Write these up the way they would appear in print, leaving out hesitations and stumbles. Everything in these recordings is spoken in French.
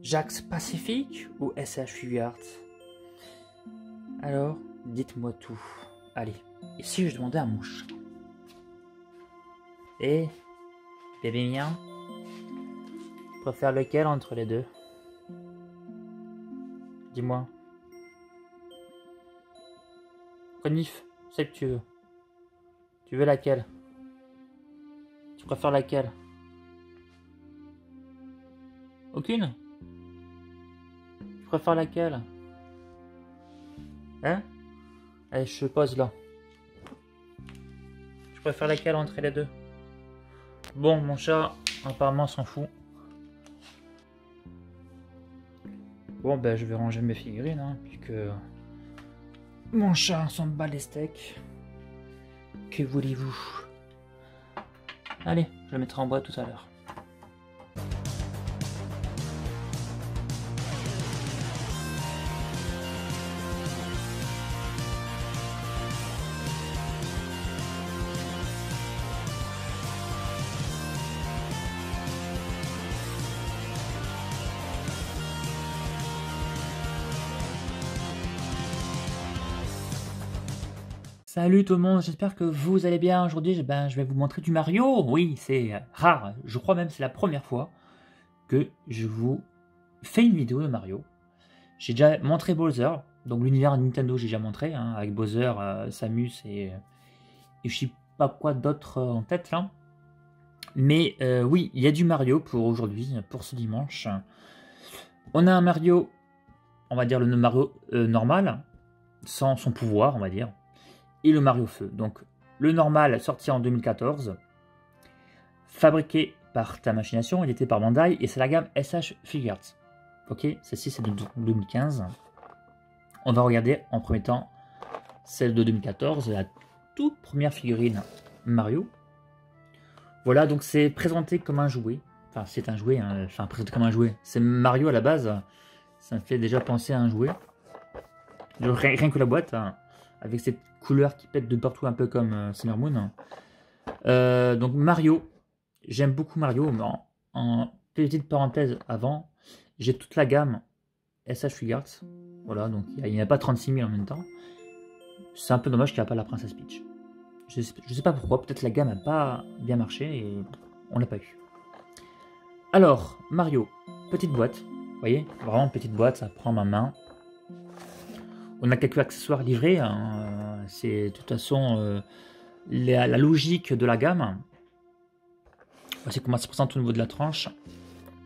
Jax Pacific ou SH Figuarts? Alors, dites-moi tout. Allez, et si je demandais à mon chat? Eh, bébé mien, tu préfères lequel entre les deux? Dis-moi. Conif, c'est que tu veux. Tu veux laquelle? Tu préfères laquelle? Aucune? Tu préfères laquelle? Hein? Allez, je pose là. Tu préfères laquelle entre les deux? Bon, mon chat, apparemment, s'en fout. Bon, ben, je vais ranger mes figurines, hein, puisque mon chat s'en bat les steaks. Que voulez-vous? Allez, je le mettrai en boîte tout à l'heure. Salut tout le monde, j'espère que vous allez bien. Aujourd'hui, je vais vous montrer du Mario. Oui, c'est rare, je crois même que c'est la première fois que je vous fais une vidéo de Mario. J'ai déjà montré Bowser, donc l'univers Nintendo j'ai déjà montré, hein, avec Bowser, Samus et je sais pas quoi d'autre en tête là. Mais oui, il y a du Mario pour aujourd'hui, pour ce dimanche. On a un Mario, on va dire le Mario normal, sans son pouvoir, on va dire. Et le Mario Feu. Donc le normal sorti en 2014, fabriqué par Ta Machination, édité par Bandai, et c'est la gamme SH Figuarts. Ok, celle-ci c'est de 2015. On va regarder en premier temps celle de 2014, la toute première figurine Mario. Voilà, donc c'est présenté comme un jouet. Enfin, c'est un jouet, hein, enfin présenté comme un jouet. C'est Mario à la base, ça me fait déjà penser à un jouet. Rien que la boîte, hein, avec cette couleur qui pète de partout, un peu comme Sailor Moon. Donc Mario, j'aime beaucoup Mario, mais en petite parenthèse avant, j'ai toute la gamme SH Figuarts. Voilà, donc il n'y en a pas 36 000 en même temps. C'est un peu dommage qu'il n'y a pas la Princesse Peach. Je sais pas pourquoi, peut-être la gamme n'a pas bien marché et on l'a pas eu. Alors, Mario, petite boîte, vous voyez, vraiment petite boîte, ça prend ma main. On a quelques accessoires livrés, hein. C'est de toute façon la logique de la gamme. Voici comment ça se présente au niveau de la tranche.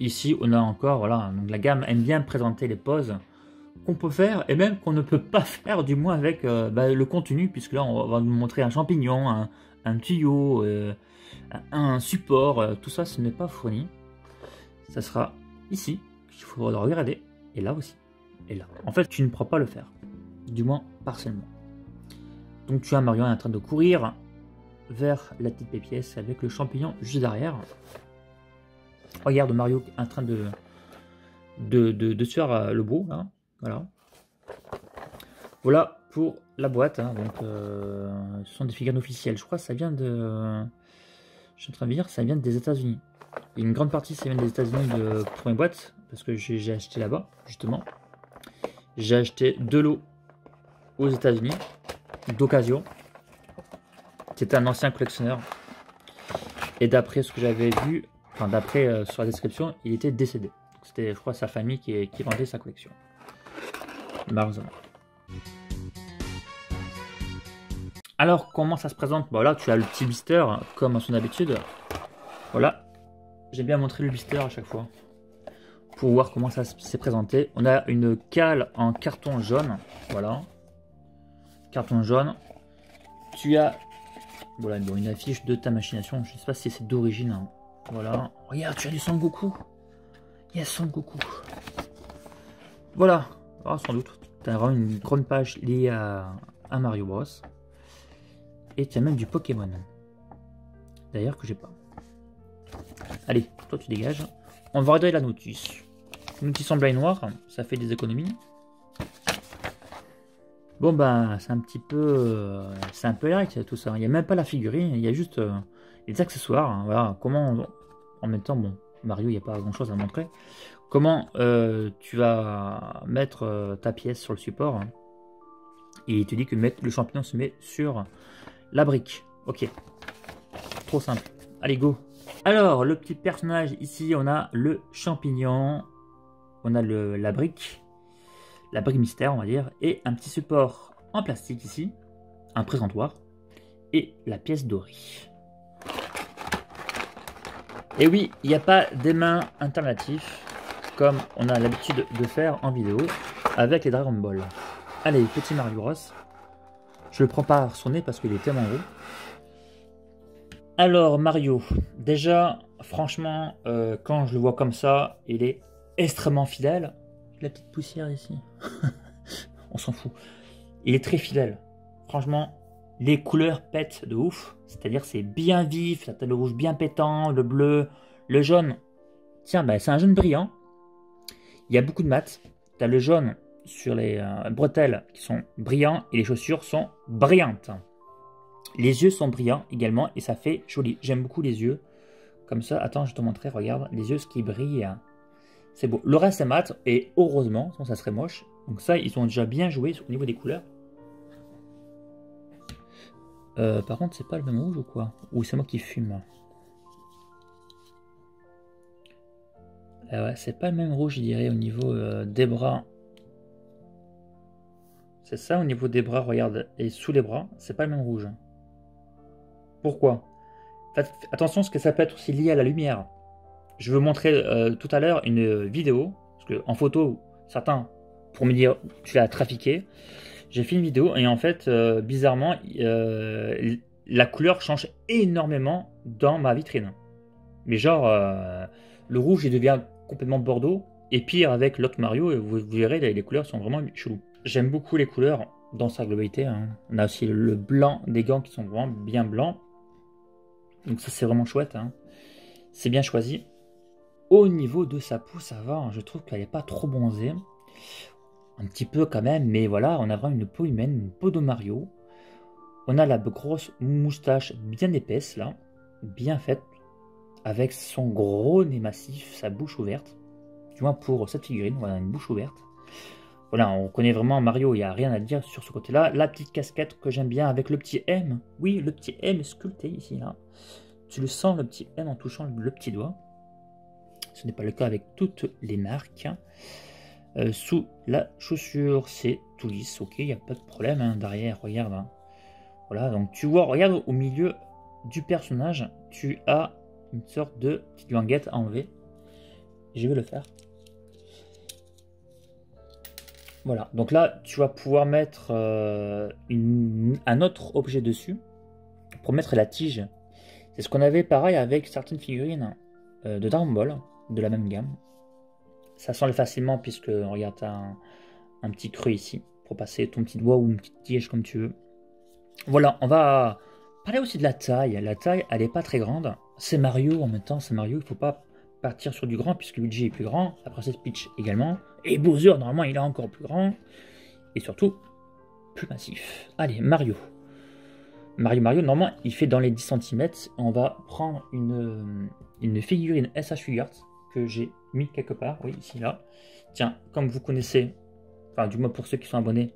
Ici, on a encore, voilà, donc la gamme aime bien présenter les poses qu'on peut faire et même qu'on ne peut pas faire, du moins avec le contenu, puisque là, on va nous montrer un champignon, un tuyau, un support, tout ça, ce n'est pas fourni. Ça sera ici, qu'il faudra regarder, et là aussi, et là. En fait, tu ne pourras pas le faire. Du moins partiellement. Donc tu as Mario en train de courir vers la petite pièce avec le champignon juste derrière. Regarde Mario en train de se faire le beau là. Voilà. Voilà pour la boîte. Hein. Donc ce sont des figurines officielles. Je crois que ça vient de. Je suis en train de dire ça vient des États-Unis. Une grande partie ça vient des États-Unis de première boîte parce que j'ai acheté là-bas justement. J'ai acheté de l'eau aux États-Unis d'occasion. C'était un ancien collectionneur et d'après ce que j'avais vu, enfin d'après sur la description, il était décédé. C'était, je crois, sa famille qui vendait sa collection. Malheureusement. Alors comment ça se présente? Bon, là tu as le petit blister comme à son habitude. Voilà, j'aime bien montrer le blister à chaque fois pour voir comment ça s'est présenté. On a une cale en carton jaune, voilà. Carton jaune. Tu as voilà, une affiche de Ta Machination. Je ne sais pas si c'est d'origine. Hein. Voilà. Regarde, tu as du Son Goku. Il y a Son Goku. Voilà. Ah, sans doute. Tu as vraiment une grande page liée à Mario Bros. Et tu as même du Pokémon. D'ailleurs que j'ai pas. Allez, toi tu dégages. On va regarder la notice. Une notice en blind noir. Ça fait des économies. Bon bah c'est un petit peu c'est un peu light tout ça, il n'y a même pas la figurine, il y a juste les accessoires, hein. Voilà, comment en même temps, bon, Mario il n'y a pas grand chose à montrer, comment tu vas mettre ta pièce sur le support. Et il te dit que le champignon se met sur la brique. Ok, trop simple. Allez, go. Alors, le petit personnage ici, on a le champignon, on a la brique mystère, on va dire, et un petit support en plastique ici, un présentoir, et la pièce dorée. Et oui, il n'y a pas des mains alternatifs, comme on a l'habitude de faire en vidéo, avec les Dragon Ball. Allez, petit Mario Bros. Je le prends par son nez parce qu'il est tellement gros. Alors, Mario, déjà, franchement, quand je le vois comme ça, il est extrêmement fidèle. La petite poussière ici. On s'en fout. Il est très fidèle. Franchement, les couleurs pètent de ouf. C'est-à-dire c'est bien vif, t'as le rouge bien pétant, le bleu, le jaune. Tiens, bah, c'est un jaune brillant. Il y a beaucoup de mat. T'as le jaune sur les bretelles qui sont brillants et les chaussures sont brillantes. Les yeux sont brillants également et ça fait joli. J'aime beaucoup les yeux. Comme ça, attends, je te montrerai, regarde, les yeux, ce qui brille. C'est beau. Le reste, c'est mat et heureusement, sinon ça serait moche. Donc ça, ils ont déjà bien joué au niveau des couleurs. Par contre, c'est pas le même rouge ou quoi? Ou c'est moi qui fume? Ouais, c'est pas le même rouge, je dirais, au niveau des bras. C'est ça, au niveau des bras, regarde. Et sous les bras, c'est pas le même rouge. Pourquoi? Faites attention, parce que ça peut être aussi lié à la lumière. Je vais vous montrer tout à l'heure une vidéo. Parce que en photo, certains, pour me dire, tu l'as trafiqué. J'ai fait une vidéo et en fait, bizarrement, la couleur change énormément dans ma vitrine. Mais genre, le rouge, il devient complètement bordeaux. Et pire avec l'autre Mario, vous verrez, les couleurs sont vraiment cheloues. J'aime beaucoup les couleurs dans sa globalité. Hein. On a aussi le blanc des gants qui sont vraiment bien blancs. Donc ça, c'est vraiment chouette. Hein. C'est bien choisi. Au niveau de sa peau, ça va. Hein. Je trouve qu'elle n'est pas trop bronzée. Un petit peu quand même, mais voilà, on a vraiment une peau humaine, une peau de Mario. On a la grosse moustache bien épaisse, là, bien faite, avec son gros nez massif, sa bouche ouverte. Du moins pour cette figurine, voilà, une bouche ouverte. Voilà, on connaît vraiment Mario, il n'y a rien à dire sur ce côté-là. La petite casquette que j'aime bien avec le petit M. Oui, le petit M sculpté ici, là. Tu le sens, le petit M, en touchant le petit doigt. Ce n'est pas le cas avec toutes les marques. Sous la chaussure, c'est tout lisse, ok, il n'y a pas de problème. Hein, derrière, regarde. Hein. Voilà, donc tu vois, regarde au milieu du personnage, tu as une sorte de petite languette à enlever. Je vais le faire. Voilà, donc là, tu vas pouvoir mettre un autre objet dessus pour mettre la tige. C'est ce qu'on avait pareil avec certaines figurines de Dragon Ball, de la même gamme. Ça s'enlève facilement puisque, regarde, tu as un petit creux ici pour passer ton petit doigt ou une petite tige comme tu veux. Voilà, on va parler aussi de la taille. La taille, elle n'est pas très grande. C'est Mario en même temps, c'est Mario, il ne faut pas partir sur du grand puisque Luigi est plus grand, la princesse Peach également, et Bowser, normalement, il est encore plus grand, et surtout, plus massif. Allez, Mario. Mario, normalement, il fait dans les 10 cm. On va prendre une figurine SH Figures que j'ai mis quelque part, oui, ici, là. Tiens, comme vous connaissez, enfin, du moins pour ceux qui sont abonnés,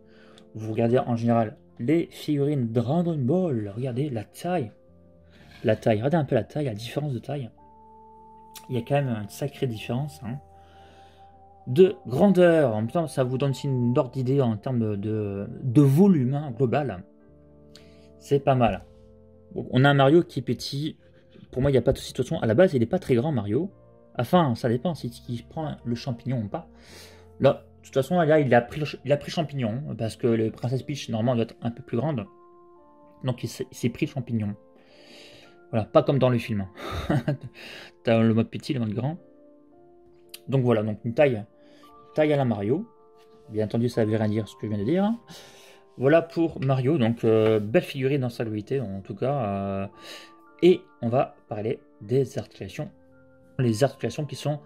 vous regardez en général les figurines Dragon Ball. Regardez la taille. La taille, regardez un peu la taille, la différence de taille. Il y a quand même une sacrée différence hein, de grandeur. En même temps, ça vous donne aussi une ordre d'idée en termes de volume hein, global. C'est pas mal. Bon, on a un Mario qui est petit. Pour moi, il n'y a pas de situation. À la base, il n'est pas très grand, Mario. Enfin, ça dépend si il prend le champignon ou pas. Là, de toute façon, là, il a pris champignon. Parce que le Princesse Peach, normalement, doit être un peu plus grande. Donc, il s'est pris le champignon. Voilà, pas comme dans le film. T'as le mode petit, le mode grand. Donc voilà, donc une taille à la Mario. Bien entendu, ça ne veut rien dire ce que je viens de dire. Voilà pour Mario, donc belle figurine dans sa globalité en tout cas. Et on va parler des articulations. Les articulations qui sont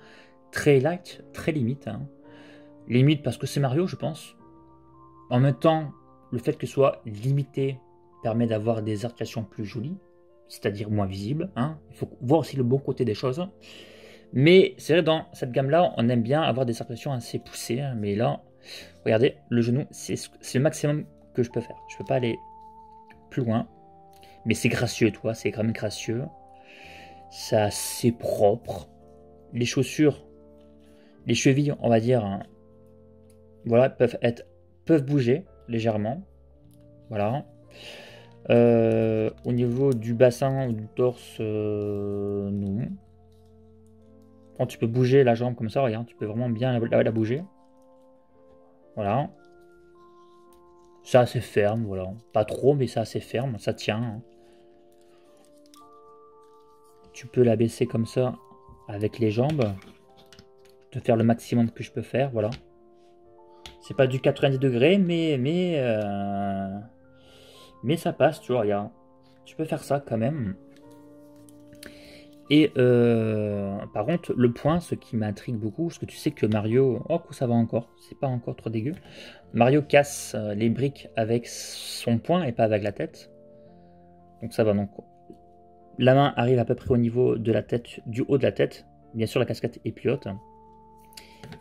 très light, très limite. Hein. Limite parce que c'est Mario, je pense. En même temps, le fait que ce soit limité permet d'avoir des articulations plus jolies, c'est-à-dire moins visibles. Hein. Il faut voir aussi le bon côté des choses. Mais c'est vrai, dans cette gamme-là, on aime bien avoir des articulations assez poussées. Hein, mais là, regardez, le genou, c'est le maximum que je peux faire. Je peux pas aller plus loin. Mais c'est gracieux, toi, c'est quand même gracieux. C'est assez propre. Les chaussures, les chevilles, on va dire, hein, voilà, peuvent bouger légèrement. Voilà. Au niveau du bassin ou du torse, non. Quand tu peux bouger la jambe comme ça, regarde, tu peux vraiment bien la bouger. Voilà. C'est assez ferme, voilà. Pas trop, mais c'est assez ferme, ça tient. Hein. Tu peux la baisser comme ça avec les jambes. De faire le maximum que je peux faire, voilà. C'est pas du 90 degrés, mais ça passe, tu vois, regarde. Tu peux faire ça quand même. Et par contre, le point, ce qui m'intrigue beaucoup, parce que tu sais que Mario, oh ça va encore, c'est pas encore trop dégueu. Mario casse les briques avec son poing et pas avec la tête. Donc ça va, donc la main arrive à peu près au niveau de la tête, du haut de la tête. Bien sûr, la casquette est plus haute.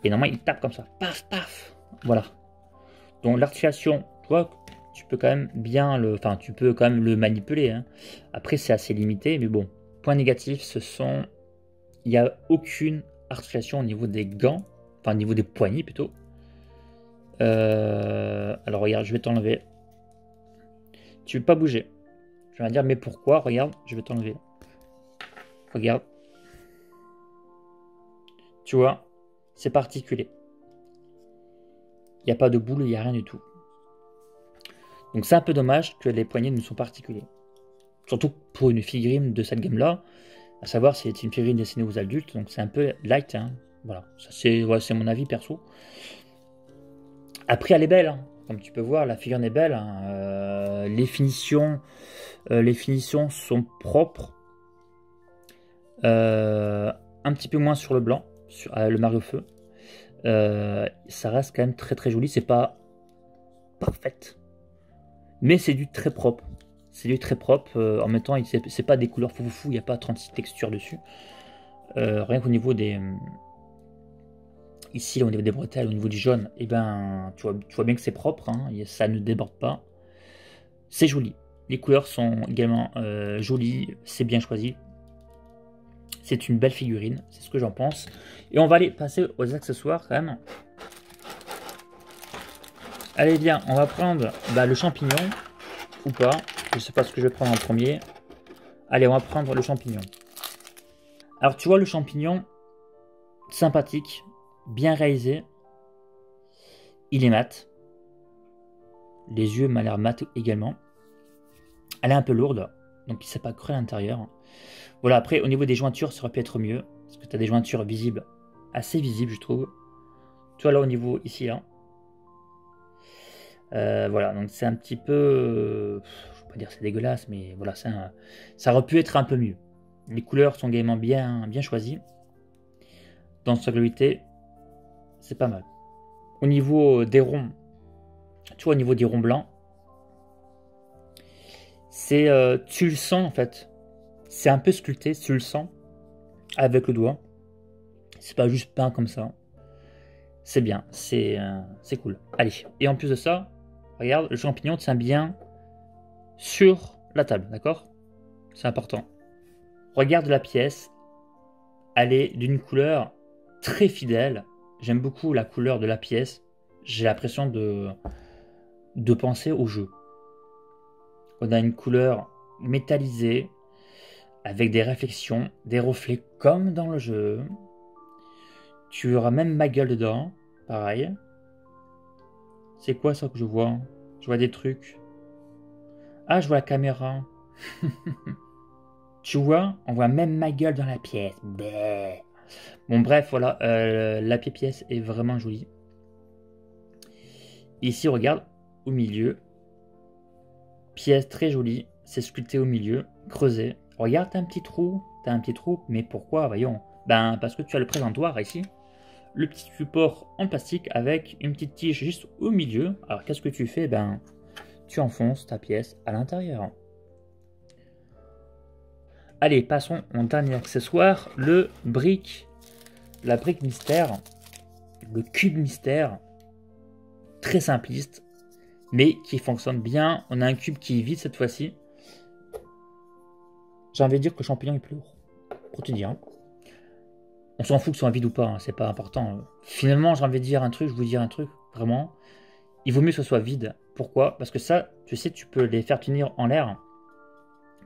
Et normalement, il tape comme ça, paf, paf. Voilà. Donc l'articulation, tu vois, tu peux quand même bien le, enfin, tu peux quand même le manipuler. Hein. Après, c'est assez limité, mais bon. Point négatif, il n'y a aucune articulation au niveau des gants, enfin au niveau des poignets plutôt. Alors regarde, je vais t'enlever. Tu veux pas bouger. Je vais dire, mais pourquoi? Regarde, je vais t'enlever. Regarde. Tu vois, c'est pas articulé. Il n'y a pas de boule, il n'y a rien du tout. Donc c'est un peu dommage que les poignets ne sont pas articulés. Surtout pour une figurine de cette gamme-là. À savoir, c'est une figurine destinée aux adultes, donc c'est un peu light. Hein. Voilà, ça c'est mon avis perso. Après, elle est belle. Hein. Comme tu peux voir, la figurine est belle. Hein. Les finitions sont propres. Un petit peu moins sur le blanc, sur le Mario Feu. Ça reste quand même très très joli. C'est pas parfaite, mais c'est du très propre. C'est du très propre. En même temps, c'est pas des couleurs foufou. Il n'y a pas 36 textures dessus. Rien qu'au niveau des ici, au niveau des bretelles, au niveau du jaune, et ben, tu vois bien que c'est propre. Hein, ça ne déborde pas. C'est joli. Les couleurs sont également jolies. C'est bien choisi. C'est une belle figurine, c'est ce que j'en pense. Et on va aller passer aux accessoires quand même. Allez bien, on va prendre le champignon, ou pas. Je sais pas ce que je vais prendre en premier. Allez, on va prendre le champignon. Alors tu vois le champignon, sympathique, bien réalisé. Il est mat. Les yeux m'ont l'air mat également. Elle est un peu lourde, donc il ne s'est pas creux à l'intérieur. Voilà, après au niveau des jointures, ça aurait pu être mieux. Parce que tu as des jointures visibles, assez visibles je trouve. Tu vois là au niveau ici là. Voilà, donc c'est un petit peu, je ne vais pas dire c'est dégueulasse, mais voilà, ça aurait pu être un peu mieux. Les couleurs sont également bien choisies. Dans sa globalité, c'est pas mal. Au niveau des ronds, tu vois, au niveau des ronds blancs, tu le sens en fait. C'est un peu sculpté, tu le sens avec le doigt. C'est pas juste peint comme ça. C'est bien, c'est cool. Allez, et en plus de ça, regarde, le champignon tient bien sur la table, d'accord? C'est important. Regarde la pièce, elle est d'une couleur très fidèle. J'aime beaucoup la couleur de la pièce. J'ai l'impression de penser au jeu. On a une couleur métallisée, avec des réflexions, des reflets comme dans le jeu. Tu auras même ma gueule dedans, pareil. C'est quoi ça que je vois? Je vois des trucs. Ah, je vois la caméra. Tu vois, on voit même ma gueule dans la pièce. Bleh. Bon, bref, voilà, la pièce est vraiment jolie. Ici, regarde, au milieu, pièce très jolie, c'est sculpté au milieu, creusé. Regarde, t'as un petit trou, mais pourquoi, voyons? Ben, parce que tu as le présentoir ici, le petit support en plastique avec une petite tige juste au milieu. Alors, qu'est-ce que tu fais? Ben, tu enfonces ta pièce à l'intérieur. Allez, passons au dernier accessoire, le brick la brique mystère, le cube mystère, très simpliste, mais qui fonctionne bien. On a un cube qui est vide cette fois-ci. J'ai envie de dire que le champignon est plus lourd, pour te dire. Hein. On s'en fout que ce soit vide ou pas, hein, c'est pas important. Finalement, j'ai envie de dire un truc, je vous dire un truc, vraiment. Il vaut mieux que ce soit vide. Pourquoi? Parce que ça, tu sais, tu peux les faire tenir en l'air,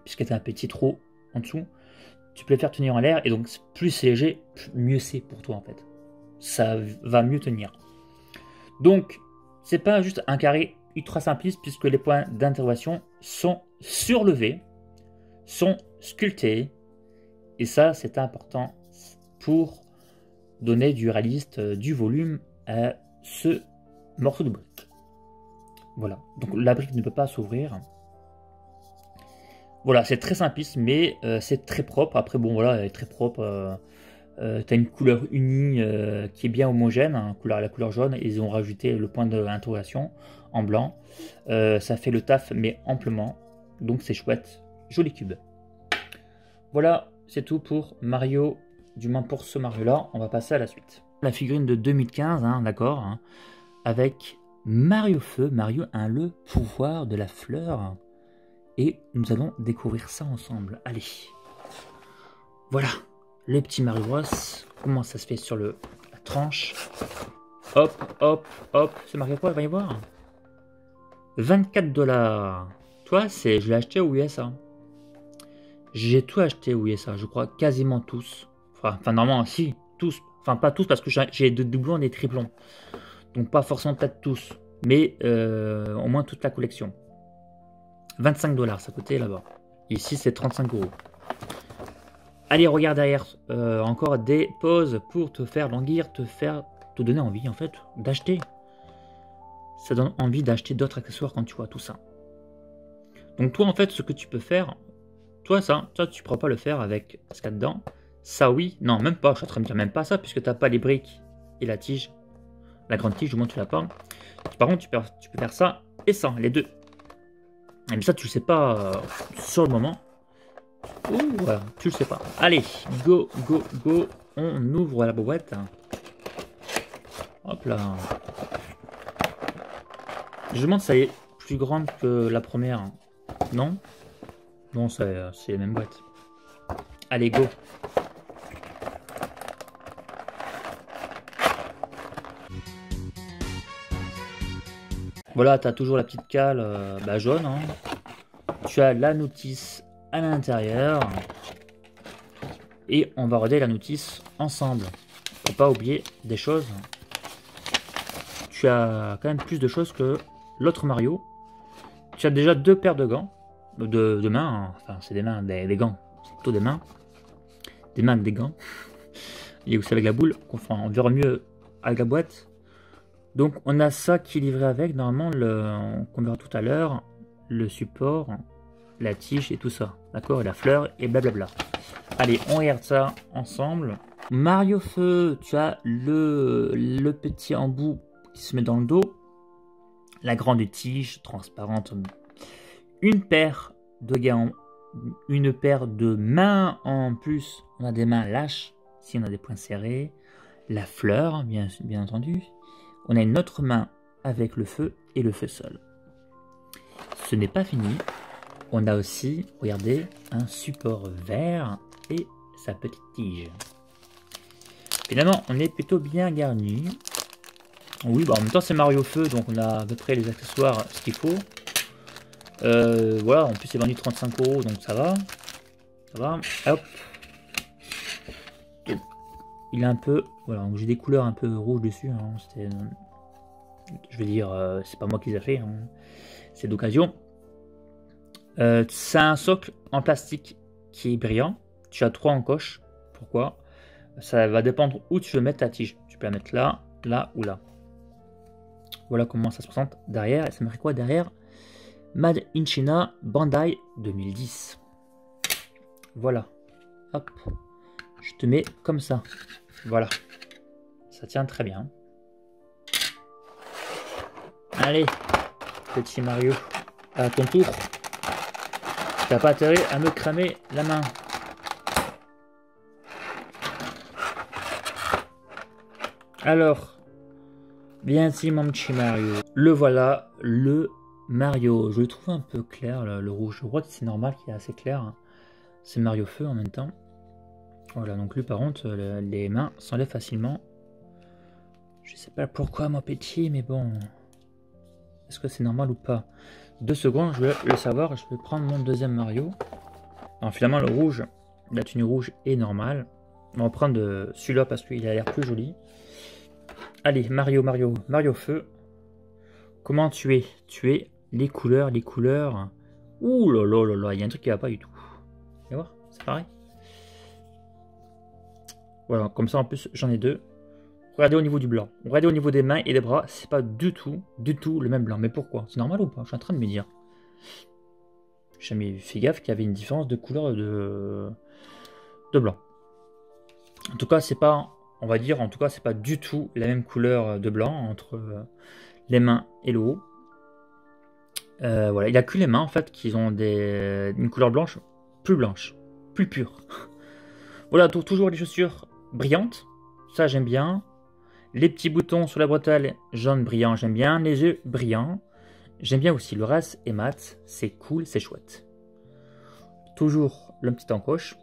puisque tu as un petit trou en dessous. Tu peux les faire tenir en l'air, et donc plus c'est léger, mieux c'est pour toi en fait. Ça va mieux tenir. Donc, c'est pas juste un carré ultra simpliste, puisque les points d'interrogation sont surlevés, sont sculptés, et ça, c'est important pour donner du réaliste, du volume à ce morceau de brique. Voilà, donc la brique ne peut pas s'ouvrir. Voilà, c'est très simpliste, mais c'est très propre. Après, bon, voilà, elle est très propre. Tu as une couleur unie qui est bien homogène, hein, la couleur jaune. Et ils ont rajouté le point d'interrogation en blanc. Ça fait le taf, mais amplement. Donc c'est chouette. Joli cube. Voilà, c'est tout pour Mario. Du moins pour ce Mario-là. On va passer à la suite. La figurine de 2015, hein, d'accord, hein, avec Mario Feu. Mario a le pouvoir de la fleur. Et nous allons découvrir ça ensemble. Allez. Voilà. Le petit Mario Bros. Comment ça se fait sur la tranche. Hop, hop, hop. C'est marqué quoi? Va y voir. 24$. Toi, je l'ai acheté au USA. J'ai tout acheté au USA. Je crois quasiment tous. Enfin, normalement, si. Tous. Enfin, pas tous parce que j'ai des doublons et des triplons. Donc, pas forcément peut-être tous. Mais au moins toute la collection. 25$, ça coûtait là-bas. Ici, c'est 35€. Allez, regarde derrière. Encore des pauses pour te faire languir, te donner envie, en fait, d'acheter. Ça donne envie d'acheter d'autres accessoires quand tu vois tout ça. Donc, toi, en fait, ce que tu peux faire, toi, tu ne pourras pas le faire avec ce qu'il y a dedans. Ça, oui. Non, même pas. Je suis en train de dire même pas ça, puisque tu n'as pas les briques et la tige. La grande tige, du moins, tu l'as pas. Par contre, tu peux faire ça et ça, les deux. Mais ça, tu le sais pas sur le moment. Ouh, voilà, tu le sais pas. Allez, go, go, go. On ouvre la boîte. Hop là. Je me demande si elle est plus grande que la première. Non? Non, c'est la même boîte. Allez, go. Voilà, tu as toujours la petite cale jaune. Hein. Tu as la notice à l'intérieur. Et on va regarder la notice ensemble. Faut pas oublier des choses. Tu as quand même plus de choses que l'autre Mario. Tu as déjà 2 paires de gants. De mains. Hein. Enfin, c'est des mains, des gants. C'est plutôt des mains. Des mains, des gants. Et aussi avec la boule. On verra mieux avec la boîte. Donc on a ça qui est livré avec, normalement, qu'on verra tout à l'heure, le support, la tige et tout ça, d'accord, et la fleur et blablabla. Allez, on regarde ça ensemble. Mario Feu, tu as le petit embout qui se met dans le dos, la grande tige transparente, une paire de gants, une paire de mains en plus, on a des mains lâches, si on a des poings serrés, la fleur, bien entendu. On a une autre main avec le feu et le feu seul. Ce n'est pas fini. On a aussi, regardez, un support vert et sa petite tige. Finalement, on est plutôt bien garni. Oui, en même temps, c'est Mario Feu, donc on a à peu près les accessoires, ce qu'il faut. Voilà, en plus, c'est vendu 35€, donc ça va. Ça va. Hop. Il est un peu, voilà, j'ai des couleurs un peu rouges dessus. Hein, je veux dire, c'est pas moi qui les ai fait, hein, c'est d'occasion. C'est un socle en plastique qui est brillant. Tu as 3 encoches. Pourquoi? Ça va dépendre où tu veux mettre ta tige. Tu peux la mettre là, là ou là. Voilà comment ça se présente derrière. Et ça marque quoi derrière? Made in China, Bandai 2010. Voilà. Hop. Je te mets comme ça. Voilà. Ça tient très bien. Allez, petit Mario, à ton tour. T'as pas intérêt à me cramer la main. Alors, bien si mon petit Mario. Le voilà, le Mario. Je le trouve un peu clair, le rouge. Je crois que c'est normal qu'il est assez clair, hein. C'est Mario Feu en même temps. Voilà, donc lui par contre, les mains s'enlèvent facilement. Je sais pas pourquoi mon petit, mais bon. Est-ce que c'est normal ou pas? 2 secondes, je vais le savoir. Je vais prendre mon deuxième Mario. Alors finalement, le rouge, la tenue rouge est normale. On va prendre celui-là parce qu'il a l'air plus joli. Allez, Mario Feu. Comment tuer? Tuer les couleurs, Ouh là là là là, il y a un truc qui va pas du tout. Vous allez voir, c'est pareil. Voilà, comme ça en plus j'en ai 2. Regardez au niveau du blanc. Regardez au niveau des mains et des bras, c'est pas du tout le même blanc. Mais pourquoi? C'est normal ou pas? Je suis en train de me dire. J'ai jamais fait gaffe qu'il y avait une différence de couleur de blanc. En tout cas, c'est pas, on va dire, en tout cas, c'est pas du tout la même couleur de blanc entre les mains et le haut. Voilà, il n'y a que les mains en fait qui ont une couleur blanche, plus pure. Voilà, toujours les chaussures brillantes, ça j'aime bien. Les petits boutons sur la bretelle jaune brillant, j'aime bien. Les yeux brillants, j'aime bien aussi. Le reste est mat, c'est cool, c'est chouette. Toujours le petit encoche.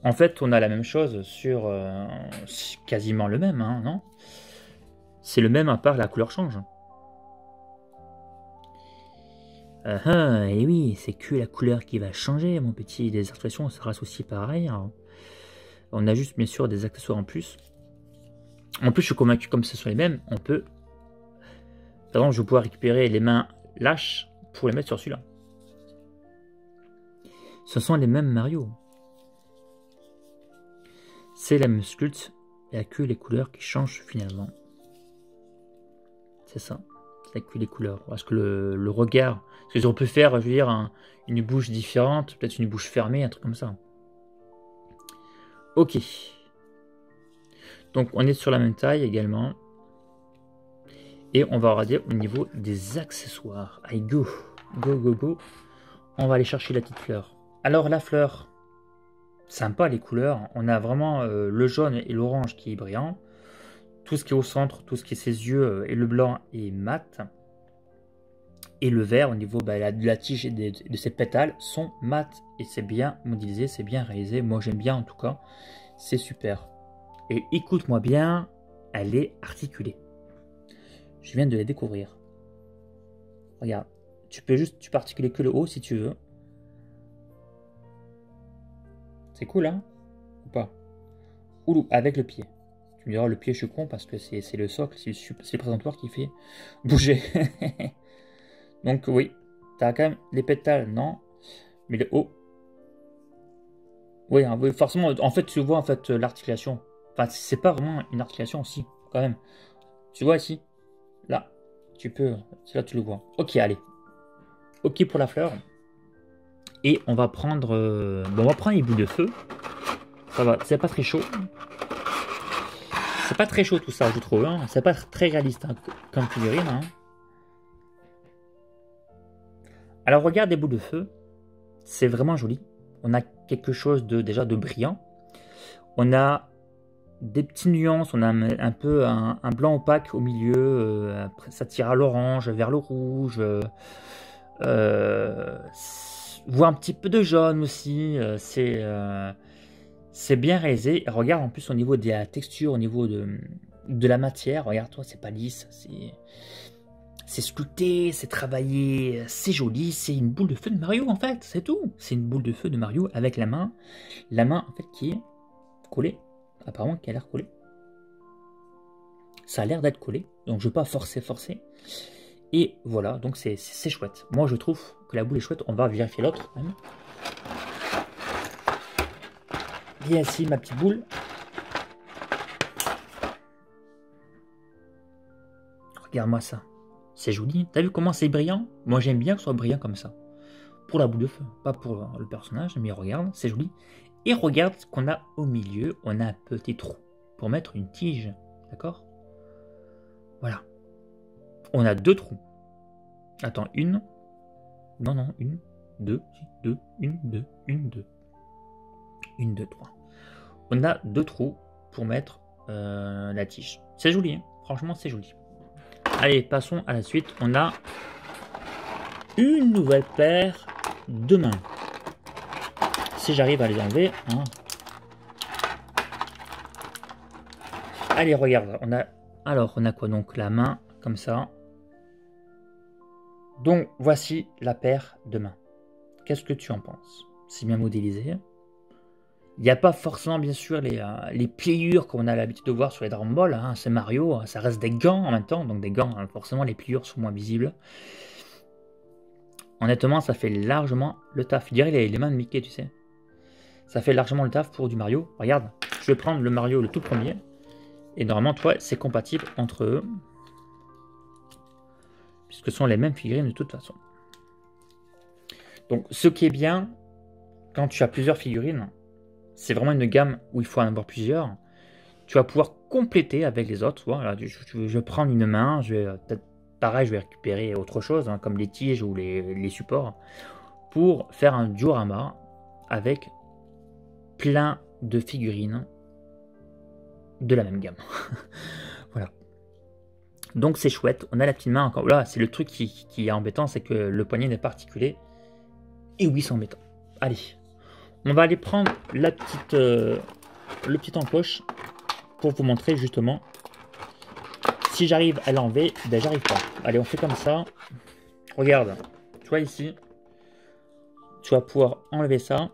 En fait, on a la même chose sur quasiment le même, hein, non? C'est le même à part la couleur change. Et oui, c'est que la couleur qui va changer, mon petit. Les articulations sera aussi pareil. Hein. On a juste, bien sûr, des accessoires en plus. En plus, je suis convaincu, comme ce sont les mêmes, on peut... Par exemple, je vais pouvoir récupérer les mains lâches pour les mettre sur celui-là. Ce sont les mêmes Mario. C'est la même sculpte. Il n'y a que les couleurs qui changent finalement. C'est ça. Il n'y a que les couleurs. Parce que le regard... Parce qu'on peut faire, je veux dire, une bouche différente. Peut-être une bouche fermée, un truc comme ça. Ok. Donc, on est sur la même taille également. Et on va regarder au niveau des accessoires. Allez, go. Go, go, go. On va aller chercher la petite fleur. Alors, la fleur... Sympa les couleurs. On a vraiment le jaune et l'orange qui est brillant. Tout ce qui est au centre, tout ce qui est ses yeux et le blanc est mat. Et le vert au niveau de la tige et de ses pétales sont mat. Et c'est bien modélisé, c'est bien réalisé. Moi j'aime bien en tout cas. C'est super. Et écoute-moi bien, elle est articulée. Je viens de la découvrir. Regarde, tu peux articuler que le haut si tu veux. C'est cool, hein? Ou pas? Ou avec le pied. Tu me diras, le pied, je suis con parce que c'est le socle, c'est le présentoir qui fait bouger. Donc, oui, tu as quand même les pétales, non? Mais le haut. Oui, hein, oui, forcément, en fait, tu vois en fait l'articulation. Enfin, c'est pas vraiment une articulation aussi, quand même. Tu vois ici? Là, tu peux. C'est là tu le vois. Ok, allez. Ok pour la fleur. Et on va prendre. Bon, on va prendre les boules de feu. Ça va, c'est pas très chaud. C'est pas très chaud tout ça, je trouve. Hein. C'est pas très réaliste hein, comme figurine. Hein. Alors regarde les boules de feu. C'est vraiment joli. On a quelque chose déjà de brillant. On a des petites nuances. On a un peu un blanc opaque au milieu. Après, ça tire à l'orange, vers le rouge. Voire un petit peu de jaune aussi. C'est bien réalisé. Regarde en plus au niveau de la texture, au niveau de la matière. Regarde-toi, c'est pas lisse. C'est sculpté, c'est travaillé, c'est joli. C'est une boule de feu de Mario en fait. C'est tout. C'est une boule de feu de Mario avec la main. La main en fait qui est collée. Apparemment qui a l'air collée. Ça a l'air d'être collé. Donc je ne veux pas forcer. Et voilà, donc c'est chouette. Moi je trouve que la boule est chouette. On va vérifier l'autre même. Viens ici ma petite boule. Regarde-moi ça. C'est joli. T'as vu comment c'est brillant? Moi j'aime bien que ce soit brillant comme ça. Pour la boule de feu, pas pour le personnage, mais regarde, c'est joli. Et regarde ce qu'on a au milieu. On a un petit trou pour mettre une tige. D'accord? Voilà. On a 2 trous. Attends, une. Non, une, deux, une, deux, 3. On a 2 trous pour mettre la tige. C'est joli, hein. Franchement c'est joli. Allez, passons à la suite. On a une nouvelle paire de mains. Si j'arrive à les enlever. Hein. Allez, regarde. Alors, on a quoi donc? La main, comme ça. Donc, voici la paire de mains. Qu'est-ce que tu en penses? C'est bien modélisé. Il n'y a pas forcément, bien sûr, les pliures qu'on a l'habitude de voir sur les Dragon Ball. Hein. C'est Mario, ça reste des gants en même temps. Donc des gants, hein, forcément, les pliures sont moins visibles. Honnêtement, ça fait largement le taf. Je dirais les mains de Mickey, tu sais. Ça fait largement le taf pour du Mario. Regarde, je vais prendre le Mario, le tout premier. Et normalement, toi, c'est compatible entre eux. Puisque ce sont les mêmes figurines de toute façon. Donc, ce qui est bien, quand tu as plusieurs figurines, c'est vraiment une gamme où il faut en avoir plusieurs. Tu vas pouvoir compléter avec les autres. Voilà, je vais prendre une main, je vais peut-être pareil, je vais récupérer autre chose, hein, comme les tiges ou les supports, pour faire un diorama avec plein de figurines de la même gamme. Voilà. Donc c'est chouette. On a la petite main encore. Là, c'est le truc qui est embêtant, c'est que le poignet n'est pas articulé. Et oui, c'est embêtant. Allez. On va aller prendre le petit encoche pour vous montrer justement si j'arrive à l'enlever. Ben j'arrive pas. Allez, on fait comme ça. Regarde, tu vois ici, tu vas pouvoir enlever ça.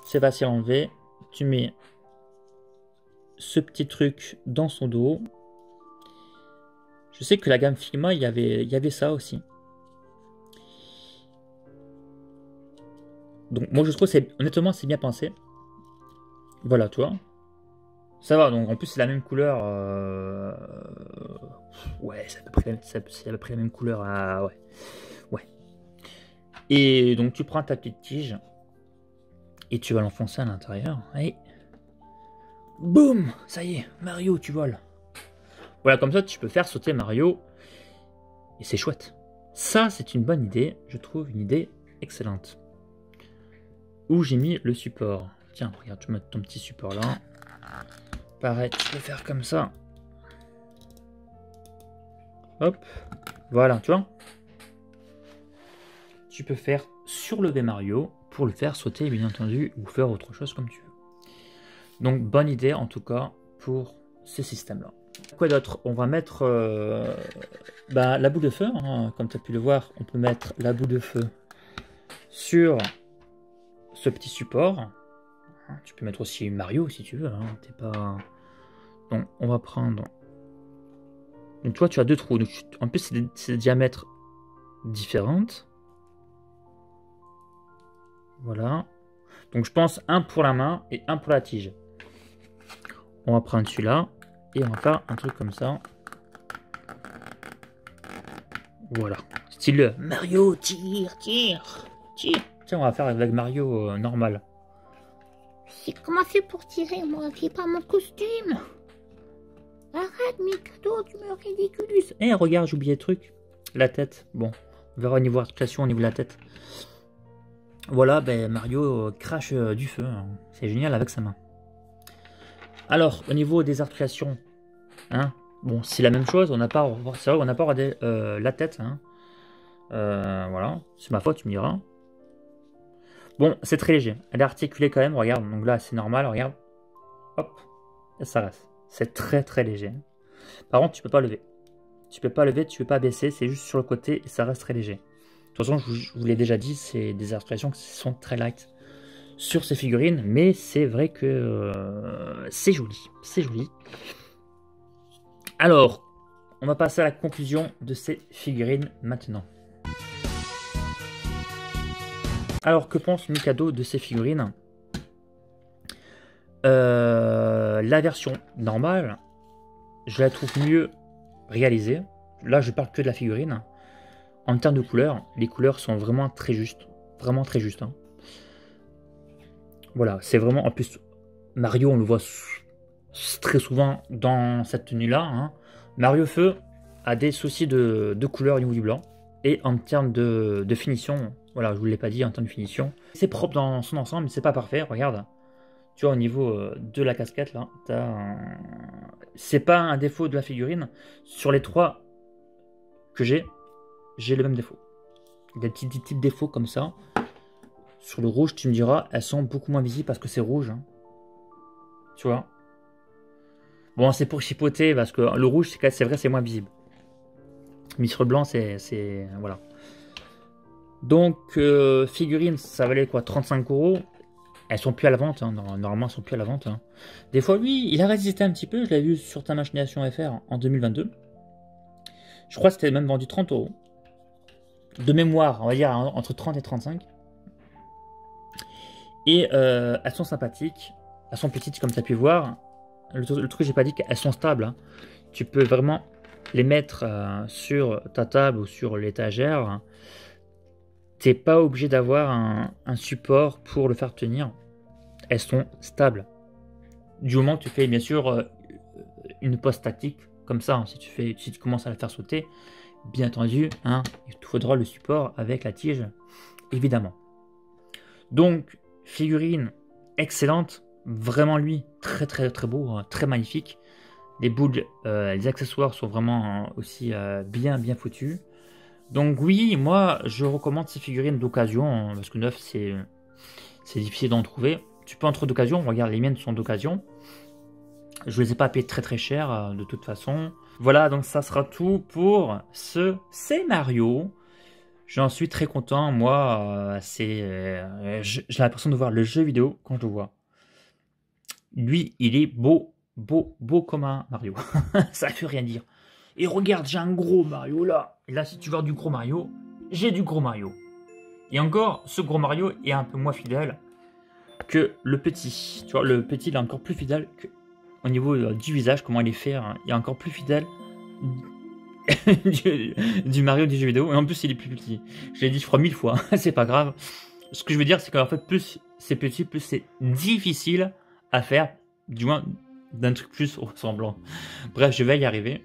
C'est facile à enlever. Tu mets ce petit truc dans son dos. Je sais que la gamme Figma, il y avait ça aussi. Donc moi je trouve honnêtement c'est bien pensé. Voilà, tu vois. Ça va, donc en plus c'est la même couleur. Ouais, c'est à peu près la même couleur. Ouais. Ouais. Et donc tu prends ta petite tige et tu vas l'enfoncer à l'intérieur. Et boum, ça y est, Mario, tu voles. Voilà, comme ça tu peux faire sauter Mario. Et c'est chouette. Ça, c'est une bonne idée. Je trouve une idée excellente. Où j'ai mis le support. Tiens, regarde, tu mets ton petit support là. Pareil, tu peux faire comme ça. Hop. Voilà, tu vois. Tu peux faire surlever Mario pour le faire sauter, bien entendu, ou faire autre chose comme tu veux. Donc, bonne idée, en tout cas, pour ce système-là. Quoi d'autre? On va mettre la boule de feu. Hein. Comme tu as pu le voir, on peut mettre la boule de feu sur ce petit support. Tu peux mettre aussi Mario si tu veux. Hein. T'es pas... Donc, on va prendre... Donc, toi, tu as deux trous. Donc, en plus, c'est des diamètres différentes. Voilà. Donc, je pense un pour la main et un pour la tige. On va prendre celui-là. Et on va faire un truc comme ça. Voilà. Style Mario, tire. Tiens, on va faire avec Mario normal. Comment c'est pour tirer, moi? J'ai pas mon costume. Arrête, Mikado, tu me ridiculises. Eh, regarde, j'ai oublié le truc. La tête. Bon, on verra au niveau articulation, au niveau de la tête. Voilà, ben Mario crache du feu. Hein. C'est génial avec sa main. Alors, au niveau des articulations, hein, bon, c'est la même chose. On n'a pas, c'est vrai, on n'a pas regardé la tête. Hein. Voilà, c'est ma faute, tu me diras. Bon, c'est très léger. Elle est articulée quand même, regarde. Donc là, c'est normal, regarde. Hop, et ça reste. C'est très très léger. Par contre, tu peux pas lever. Tu peux pas lever, tu peux pas baisser. C'est juste sur le côté et ça reste très léger. De toute façon, je vous l'ai déjà dit, c'est des articulations qui sont très light sur ces figurines. Mais c'est vrai que c'est joli. C'est joli. Alors, on va passer à la conclusion de ces figurines maintenant. Alors, que pense Mikado de ces figurines? La version normale, je la trouve mieux réalisée. Là, je parle que de la figurine. En termes de couleurs, les couleurs sont vraiment très justes. Vraiment très justes. Hein. Voilà, c'est vraiment... En plus, Mario, on le voit très souvent dans cette tenue-là. Hein. Mario Feu a des soucis de couleur au niveau du blanc. Et en termes de finition, voilà, je ne vous l'ai pas dit, en termes de finition, c'est propre dans son ensemble, mais c'est pas parfait, regarde. Tu vois, au niveau de la casquette, là, c'est pas un défaut de la figurine. Sur les 3 que j'ai le même défaut. Des petits défauts comme ça. Sur le rouge, tu me diras, elles sont beaucoup moins visibles parce que c'est rouge. Hein. Tu vois. Bon, c'est pour chipoter parce que le rouge, c'est vrai, c'est moins visible. Mais sur le blanc, c'est voilà. Donc, figurines, ça valait quoi, 35 €. Elles sont plus à la vente, hein. Normalement elles sont plus à la vente. Hein. Des fois, lui, il a résisté un petit peu, je l'ai vu sur ta machination FR en 2022. Je crois que c'était même vendu 30 €. De mémoire, on va dire entre 30 et 35. Et elles sont sympathiques, elles sont petites comme tu as pu voir. Le truc, j'ai pas dit qu'elles sont stables. Hein. Tu peux vraiment les mettre sur ta table ou sur l'étagère. T'es pas obligé d'avoir un support pour le faire tenir. Elles sont stables. Du moment que tu fais bien sûr une pose tactique comme ça, hein, si tu commences à la faire sauter, bien entendu, hein, il te faudra le support avec la tige, évidemment. Donc, figurine excellente, vraiment lui, très très très beau, hein, très magnifique. Les boules, les accessoires sont vraiment aussi bien foutus. Donc oui, moi je recommande ces figurines d'occasion, hein, parce que neuf c'est difficile d'en trouver. Tu peux en trouver d'occasion, regarde, les miennes sont d'occasion. Je les ai pas payées très très cher de toute façon. Voilà, donc ça sera tout pour ce C'est Mario. J'en suis très content, moi j'ai l'impression de voir le jeu vidéo quand je le vois. Lui, il est beau comme un Mario. Ça ne veut rien dire. Et regarde, j'ai un gros Mario là. Et là, si tu veux du gros Mario, j'ai du gros Mario. Et encore, ce gros Mario est un peu moins fidèle que le petit. Tu vois, le petit, il est encore plus fidèle que, au niveau du visage, comment il est fait. Hein, il est encore plus fidèle du Mario du jeu vidéo. Et en plus, il est plus petit. Je l'ai dit, je crois 1000 fois. C'est pas grave. Ce que je veux dire, c'est qu'en fait, plus c'est petit, plus c'est difficile à faire. Du moins, d'un truc plus ressemblant. Bref, je vais y arriver.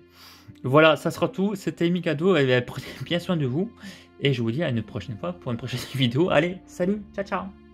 Voilà, ça sera tout. C'était Mikado. Prenez bien soin de vous. Et je vous dis à une prochaine fois pour une prochaine vidéo. Allez, salut, ciao, ciao.